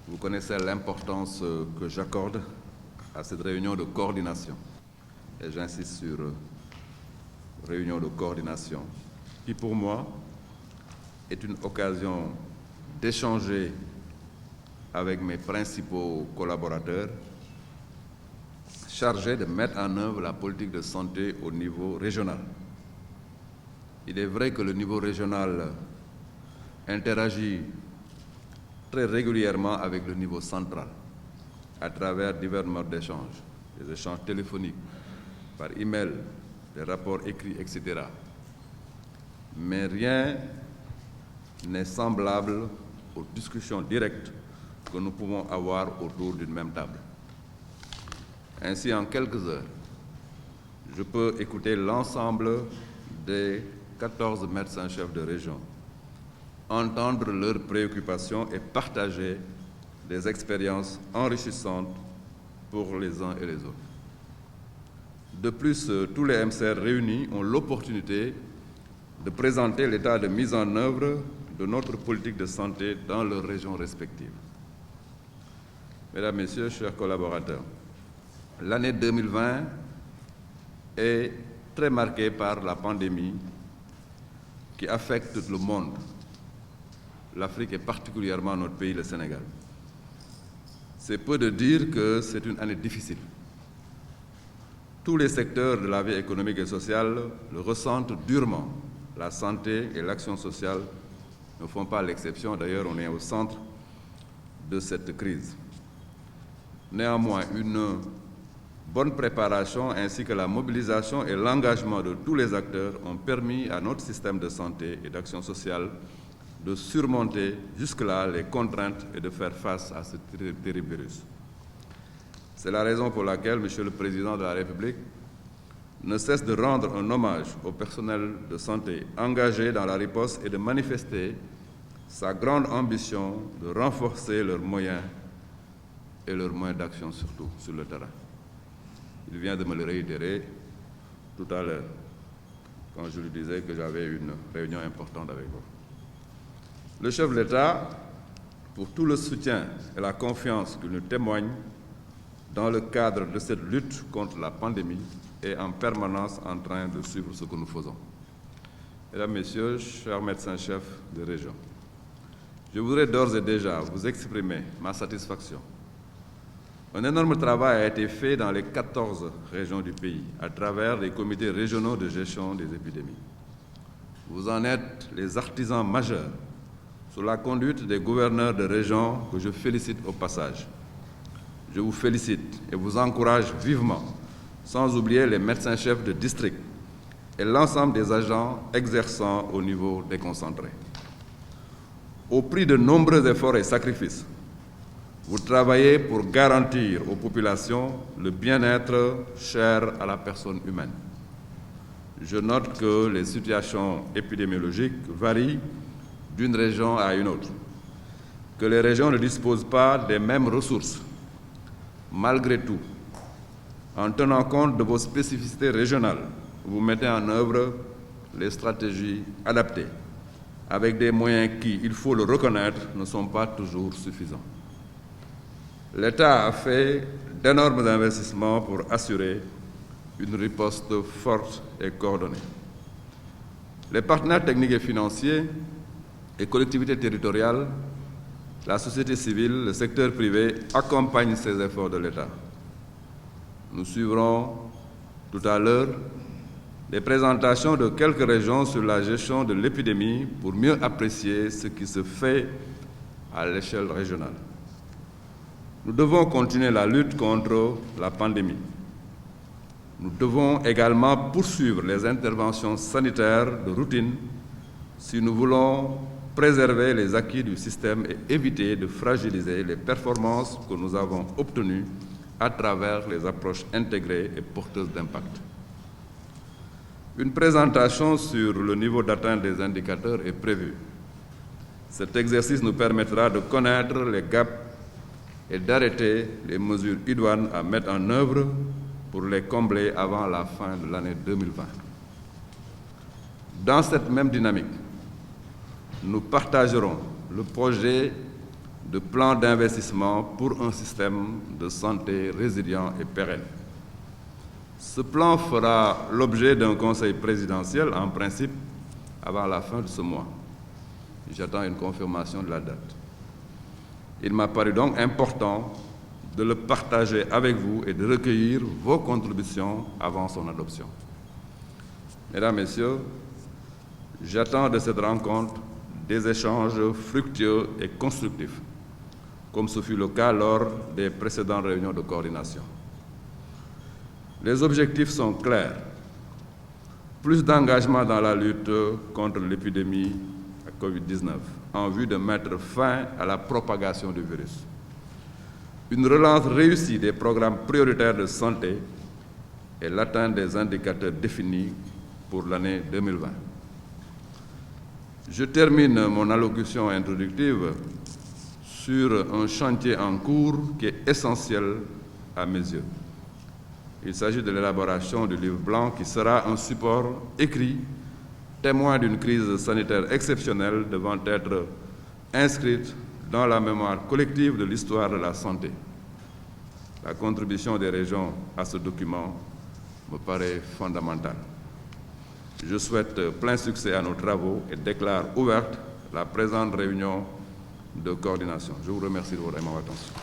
Vous connaissez l'importance que j'accorde à cette réunion de coordination. Et j'insiste sur réunion de coordination, qui pour moi est une occasion d'échanger avec mes principaux collaborateurs chargés de mettre en œuvre la politique de santé au niveau régional. Il est vrai que le niveau régional interagit très régulièrement avec le niveau central à travers divers modes d'échange, des échanges téléphoniques, par email, des rapports écrits, etc. Mais rien n'est semblable aux discussions directes que nous pouvons avoir autour d'une même table. Ainsi, en quelques heures, je peux écouter l'ensemble des 14 médecins-chefs de région, entendre leurs préoccupations et partager des expériences enrichissantes pour les uns et les autres. De plus, tous les MCR réunis ont l'opportunité de présenter l'état de mise en œuvre de notre politique de santé dans leurs régions respectives. Mesdames, Messieurs, chers collaborateurs, l'année 2020 est très marquée par la pandémie qui affecte le monde, l'Afrique et particulièrement notre pays, le Sénégal. C'est peu de dire que c'est une année difficile. Tous les secteurs de la vie économique et sociale le ressentent durement. La santé et l'action sociale ne font pas l'exception. D'ailleurs, on est au centre de cette crise. Néanmoins, une bonne préparation ainsi que la mobilisation et l'engagement de tous les acteurs ont permis à notre système de santé et d'action sociale de surmonter jusque-là les contraintes et de faire face à ce terrible virus. C'est la raison pour laquelle Monsieur le Président de la République ne cesse de rendre un hommage au personnel de santé engagé dans la riposte et de manifester sa grande ambition de renforcer leurs moyens et leurs moyens d'action surtout sur le terrain. Il vient de me le réitérer tout à l'heure quand je lui disais que j'avais une réunion importante avec vous. Le chef de l'État, pour tout le soutien et la confiance qu'il nous témoigne dans le cadre de cette lutte contre la pandémie, est en permanence en train de suivre ce que nous faisons. Mesdames, Messieurs, chers médecins-chefs de région, je voudrais d'ores et déjà vous exprimer ma satisfaction. Un énorme travail a été fait dans les 14 régions du pays à travers les comités régionaux de gestion des épidémies. Vous en êtes les artisans majeurs sous la conduite des gouverneurs de région que je félicite au passage. Je vous félicite et vous encourage vivement, sans oublier les médecins-chefs de district et l'ensemble des agents exerçant au niveau déconcentré. Au prix de nombreux efforts et sacrifices, vous travaillez pour garantir aux populations le bien-être cher à la personne humaine. Je note que les situations épidémiologiques varient d'une région à une autre, que les régions ne disposent pas des mêmes ressources. Malgré tout, en tenant compte de vos spécificités régionales, vous mettez en œuvre les stratégies adaptées, avec des moyens qui, il faut le reconnaître, ne sont pas toujours suffisants. L'État a fait d'énormes investissements pour assurer une riposte forte et coordonnée. Les partenaires techniques et financiers, les collectivités territoriales, la société civile, le secteur privé accompagnent ces efforts de l'État. Nous suivrons tout à l'heure les présentations de quelques régions sur la gestion de l'épidémie pour mieux apprécier ce qui se fait à l'échelle régionale. Nous devons continuer la lutte contre la pandémie. Nous devons également poursuivre les interventions sanitaires de routine si nous voulons préserver les acquis du système et éviter de fragiliser les performances que nous avons obtenues à travers les approches intégrées et porteuses d'impact. Une présentation sur le niveau d'atteinte des indicateurs est prévue. Cet exercice nous permettra de connaître les gaps et d'arrêter les mesures idoines à mettre en œuvre pour les combler avant la fin de l'année 2020. Dans cette même dynamique, nous partagerons le projet de plan d'investissement pour un système de santé résilient et pérenne. Ce plan fera l'objet d'un conseil présidentiel, en principe, avant la fin de ce mois. J'attends une confirmation de la date. Il m'a paru donc important de le partager avec vous et de recueillir vos contributions avant son adoption. Mesdames, Messieurs, j'attends de cette rencontre des échanges fructueux et constructifs, comme ce fut le cas lors des précédentes réunions de coordination. Les objectifs sont clairs. Plus d'engagement dans la lutte contre l'épidémie à Covid-19 en vue de mettre fin à la propagation du virus. Une relance réussie des programmes prioritaires de santé et l'atteinte des indicateurs définis pour l'année 2020. Je termine mon allocution introductive sur un chantier en cours qui est essentiel à mes yeux. Il s'agit de l'élaboration du livre blanc qui sera un support écrit, témoin d'une crise sanitaire exceptionnelle devant être inscrite dans la mémoire collective de l'histoire de la santé. La contribution des régions à ce document me paraît fondamentale. Je souhaite plein succès à nos travaux et déclare ouverte la présente réunion de coordination. Je vous remercie de votre attention.